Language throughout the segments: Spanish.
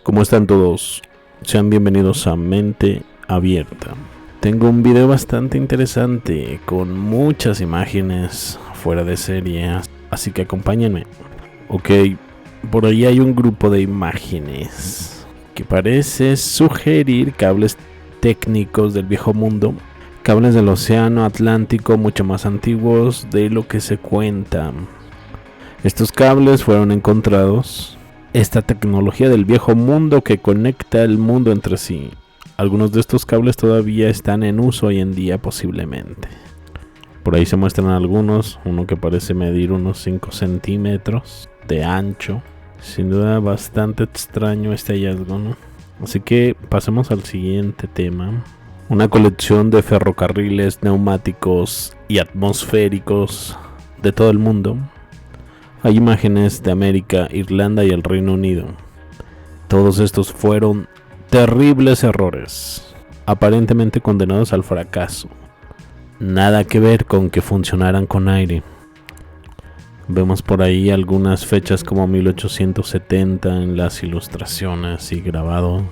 ¿Cómo están todos? Sean bienvenidos a Mente Abierta. Tengo un video bastante interesante con muchas imágenes fuera de serie, así que acompáñenme. Ok, por ahí hay un grupo de imágenes que parece sugerir cables técnicos del viejo mundo, cables del océano Atlántico mucho más antiguos de lo que se cuenta. Estos cables fueron encontrados. Esta tecnología del viejo mundo que conecta el mundo entre sí. Algunos de estos cables todavía están en uso hoy en día posiblemente. Por ahí se muestran algunos, uno que parece medir unos 5 centímetros de ancho. Sin duda bastante extraño este hallazgo, ¿no? Así que pasemos al siguiente tema. Una colección de ferrocarriles, neumáticos y atmosféricos de todo el mundo. Hay imágenes de América, Irlanda y el Reino Unido. Todos estos fueron terribles errores, aparentemente condenados al fracaso. Nada que ver con que funcionaran con aire. Vemos por ahí algunas fechas como 1870 en las ilustraciones y grabado.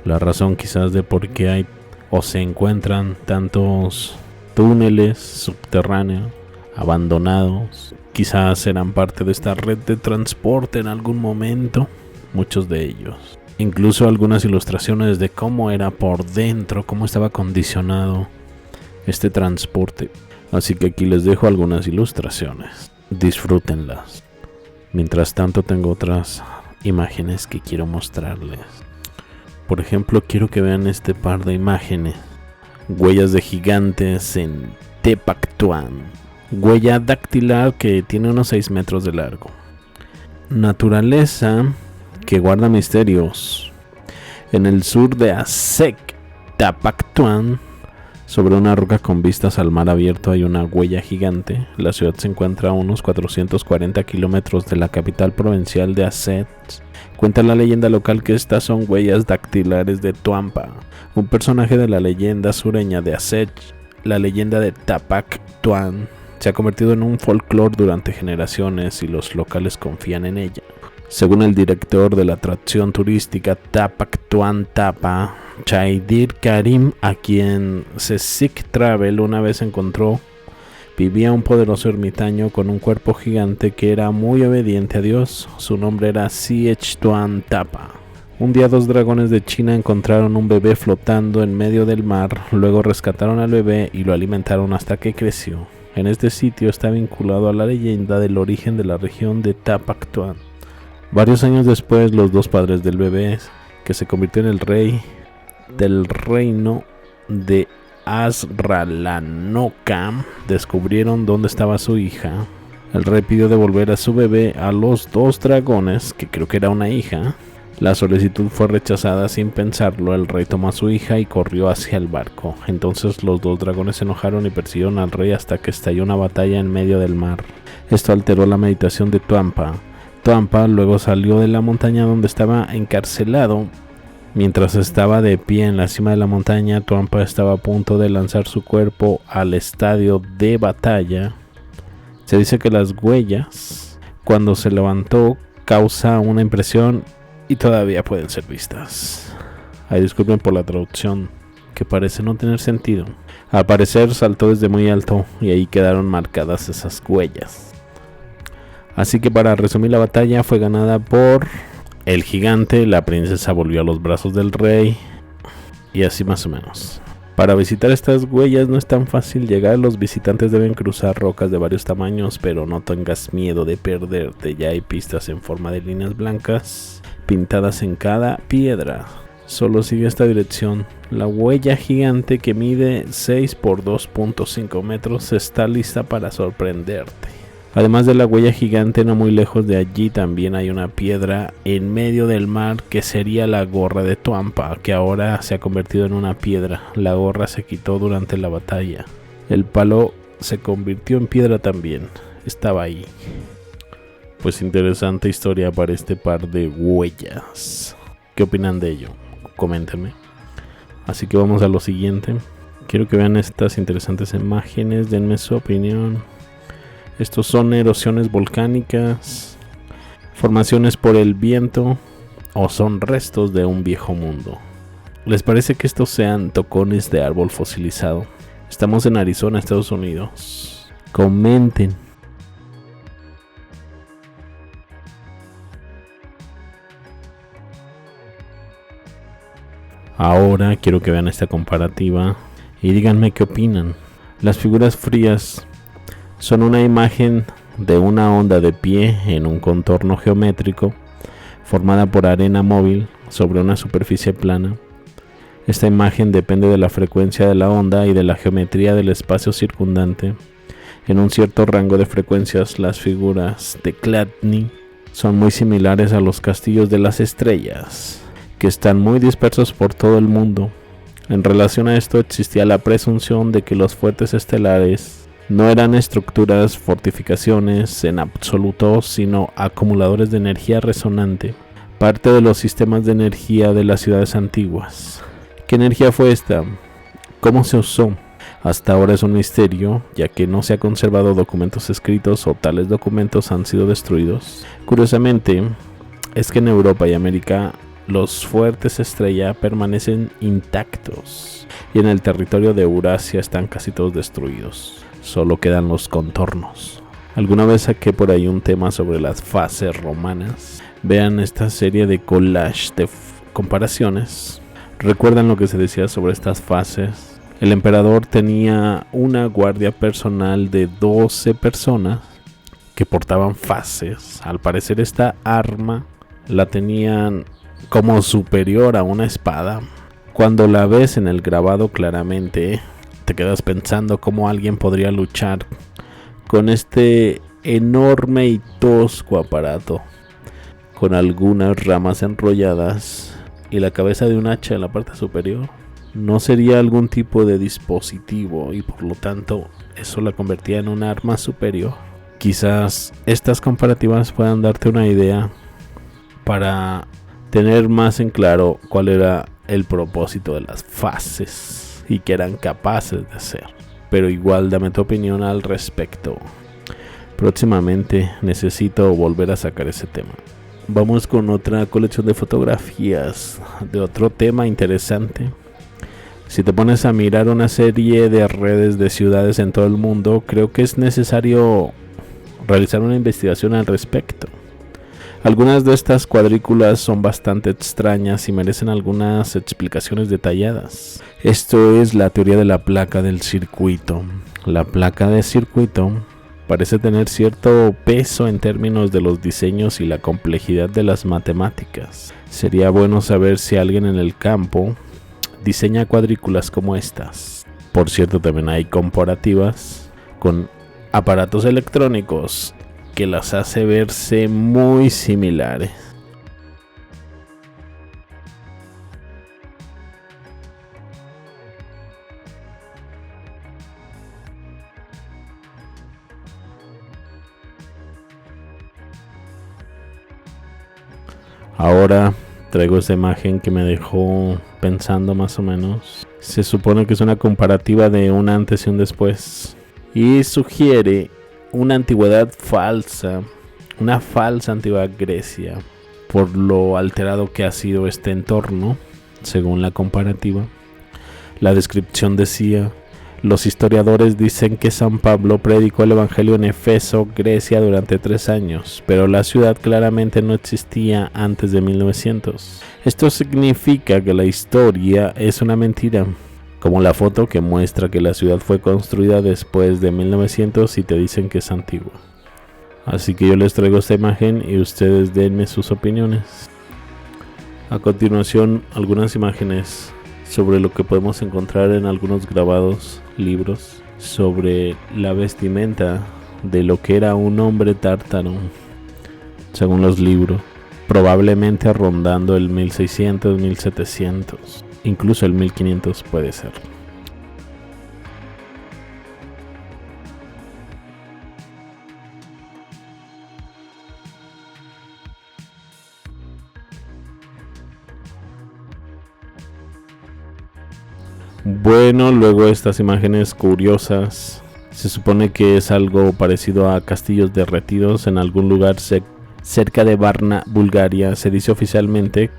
La razón quizás de por qué hay o se encuentran tantos túneles subterráneos abandonados. Quizás eran parte de esta red de transporte en algún momento, muchos de ellos. Incluso algunas ilustraciones de cómo era por dentro, cómo estaba condicionado este transporte. Así que aquí les dejo algunas ilustraciones, disfrútenlas. Mientras tanto tengo otras imágenes que quiero mostrarles. Por ejemplo, quiero que vean este par de imágenes. Huellas de gigantes en Tepactuán. Huella dactilar que tiene unos 6 metros de largo. Naturaleza que guarda misterios. En el sur de Asec, Tepactuán, sobre una roca con vistas al mar abierto hay una huella gigante. La ciudad se encuentra a unos 440 kilómetros de la capital provincial de Asec. Cuenta la leyenda local que estas son huellas dactilares de Tuampa, un personaje de la leyenda sureña de Asec. La leyenda de Tepactuán se ha convertido en un folclore durante generaciones y los locales confían en ella. Según el director de la atracción turística Tepactuán Tapa, Chaidir Karim, a quien Sesic Travel una vez encontró, vivía un poderoso ermitaño con un cuerpo gigante que era muy obediente a Dios. Su nombre era Siechtuán Tapa. Un día 2 dragones de China encontraron un bebé flotando en medio del mar, luego rescataron al bebé y lo alimentaron hasta que creció. En este sitio está vinculado a la leyenda del origen de la región de Tepactuán. Varios años después, los dos padres del bebé, que se convirtió en el rey del reino de Azralanoca, descubrieron dónde estaba su hija. El rey pidió devolver a su bebé a los dos dragones, que creo que era una hija. La solicitud fue rechazada sin pensarlo. El rey tomó a su hija y corrió hacia el barco. Entonces los dos dragones se enojaron y persiguieron al rey hasta que estalló una batalla en medio del mar. Esto alteró la meditación de Tuampa. Tuampa luego salió de la montaña donde estaba encarcelado. Mientras estaba de pie en la cima de la montaña, Tuampa estaba a punto de lanzar su cuerpo al estadio de batalla. Se dice que las huellas, cuando se levantó, causa una impresión y todavía pueden ser vistas. Ay, disculpen por la traducción, que parece no tener sentido. Al parecer saltó desde muy alto y ahí quedaron marcadas esas huellas. Así que para resumir, la batalla fue ganada por el gigante, la princesa volvió a los brazos del rey y así más o menos. Para visitar estas huellas no es tan fácil llegar, los visitantes deben cruzar rocas de varios tamaños, pero no tengas miedo de perderte, ya hay pistas en forma de líneas blancas pintadas en cada piedra. Solo sigue esta dirección. La huella gigante, que mide 6 por 2.5 metros, está lista para sorprenderte. Además de la huella gigante, no muy lejos de allí también hay una piedra en medio del mar que sería la gorra de Tuampa, que ahora se ha convertido en una piedra. La gorra se quitó durante la batalla. El palo se convirtió en piedra también. Estaba ahí. Pues interesante historia para este par de huellas. ¿Qué opinan de ello? Coméntenme. Así que vamos a lo siguiente. Quiero que vean estas interesantes imágenes. Denme su opinión. Estos son erosiones volcánicas, formaciones por el viento, o son restos de un viejo mundo. ¿Les parece que estos sean tocones de árbol fosilizado? Estamos en Arizona, Estados Unidos. Comenten. Ahora quiero que vean esta comparativa y díganme qué opinan. Las figuras frías son una imagen de una onda de pie en un contorno geométrico formada por arena móvil sobre una superficie plana. Esta imagen depende de la frecuencia de la onda y de la geometría del espacio circundante. En un cierto rango de frecuencias, las figuras de Chladni son muy similares a los castillos de las estrellas, que están muy dispersos por todo el mundo. En relación a esto existía la presunción de que los fuertes estelares no eran estructuras, fortificaciones en absoluto, sino acumuladores de energía resonante, parte de los sistemas de energía de las ciudades antiguas. ¿Qué energía fue esta? ¿Cómo se usó? Hasta ahora es un misterio, ya que no se ha conservado documentos escritos o tales documentos han sido destruidos. Curiosamente, es que en Europa y América los fuertes estrella permanecen intactos y en el territorio de Eurasia están casi todos destruidos. Solo quedan los contornos. Alguna vez saqué por ahí un tema sobre las fases romanas. Vean esta serie de collage de comparaciones. ¿Recuerdan lo que se decía sobre estas fases? El emperador tenía una guardia personal de 12 personas que portaban fases. Al parecer esta arma la tenían como superior a una espada. Cuando la ves en el grabado claramente, te quedas pensando cómo alguien podría luchar con este enorme y tosco aparato, con algunas ramas enrolladas y la cabeza de un hacha en la parte superior. No sería algún tipo de dispositivo y por lo tanto eso la convertía en un arma superior. Quizás estas comparativas puedan darte una idea para tener más en claro cuál era el propósito de las fases y qué eran capaces de hacer. Pero igual dame tu opinión al respecto. Próximamente necesito volver a sacar ese tema. Vamos con otra colección de fotografías de otro tema interesante. Si te pones a mirar una serie de redes de ciudades en todo el mundo, creo que es necesario realizar una investigación al respecto. Algunas de estas cuadrículas son bastante extrañas y merecen algunas explicaciones detalladas. Esto es la teoría de la placa del circuito. La placa de circuito parece tener cierto peso en términos de los diseños y la complejidad de las matemáticas. Sería bueno saber si alguien en el campo diseña cuadrículas como estas. Por cierto, también hay comparativas con aparatos electrónicos que las hace verse muy similares. Ahora traigo esta imagen que me dejó pensando más o menos. Se supone que es una comparativa de un antes y un después y sugiere una antigüedad falsa, una falsa antigua Grecia, por lo alterado que ha sido este entorno, según la comparativa. La descripción decía: los historiadores dicen que San Pablo predicó el evangelio en Éfeso, Grecia, durante 3 años, pero la ciudad claramente no existía antes de 1900. Esto significa que la historia es una mentira, como la foto que muestra que la ciudad fue construida después de 1900 y te dicen que es antigua. Así que yo les traigo esta imagen y ustedes denme sus opiniones. A continuación, algunas imágenes sobre lo que podemos encontrar en algunos grabados, libros, sobre la vestimenta de lo que era un hombre tártaro, según los libros, probablemente rondando el 1600, 1700. Incluso el 1500 puede ser. Bueno, luego estas imágenes curiosas. Se supone que es algo parecido a castillos derretidos en algún lugar cerca de Varna, Bulgaria. Se dice oficialmente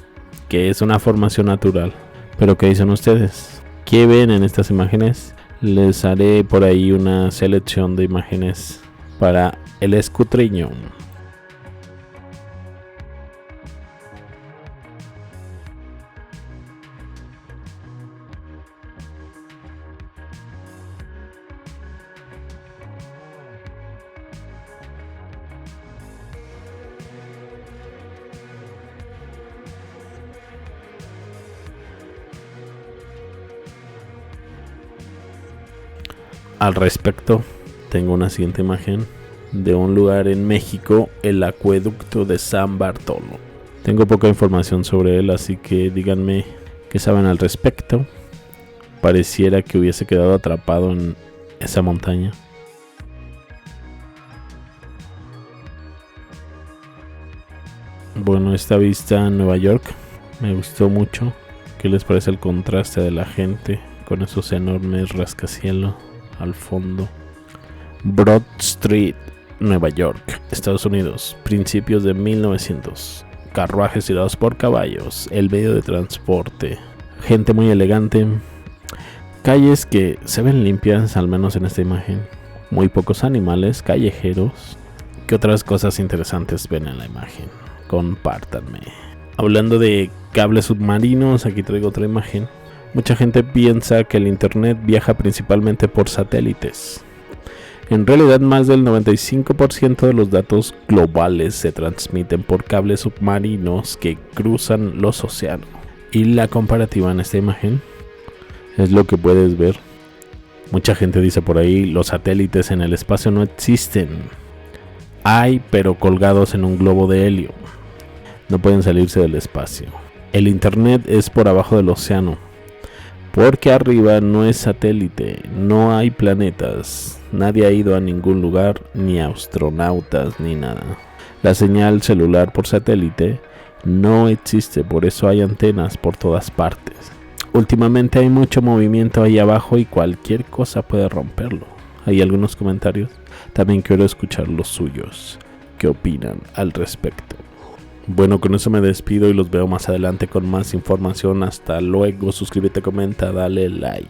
que es una formación natural. Pero ¿qué dicen ustedes? ¿Qué ven en estas imágenes? Les haré por ahí una selección de imágenes para el escudriño. Al respecto, tengo una siguiente imagen de un lugar en México, el acueducto de San Bartolo. Tengo poca información sobre él, así que díganme qué saben al respecto. Pareciera que hubiese quedado atrapado en esa montaña. Bueno, esta vista en Nueva York me gustó mucho. ¿Qué les parece el contraste de la gente con esos enormes rascacielos al fondo? Broad Street, Nueva York, Estados Unidos, principios de 1900. Carruajes tirados por caballos, el medio de transporte, gente muy elegante, calles que se ven limpias, al menos en esta imagen, muy pocos animales callejeros. ¿Qué otras cosas interesantes ven en la imagen? Compártanme. Hablando de cables submarinos, aquí traigo otra imagen. Mucha gente piensa que el internet viaja principalmente por satélites. En realidad, más del 95% de los datos globales se transmiten por cables submarinos que cruzan los océanos. Y la comparativa en esta imagen es lo que puedes ver. Mucha gente dice por ahí, los satélites en el espacio no existen. Hay, pero colgados en un globo de helio. No pueden salirse del espacio. El internet es por abajo del océano, porque arriba no es satélite, no hay planetas, nadie ha ido a ningún lugar, ni astronautas, ni nada. La señal celular por satélite no existe, por eso hay antenas por todas partes. Últimamente hay mucho movimiento ahí abajo y cualquier cosa puede romperlo. ¿Hay algunos comentarios? También quiero escuchar los suyos. ¿Qué opinan al respecto? Bueno, con eso me despido y los veo más adelante con más información. Hasta luego, suscríbete, comenta, dale like.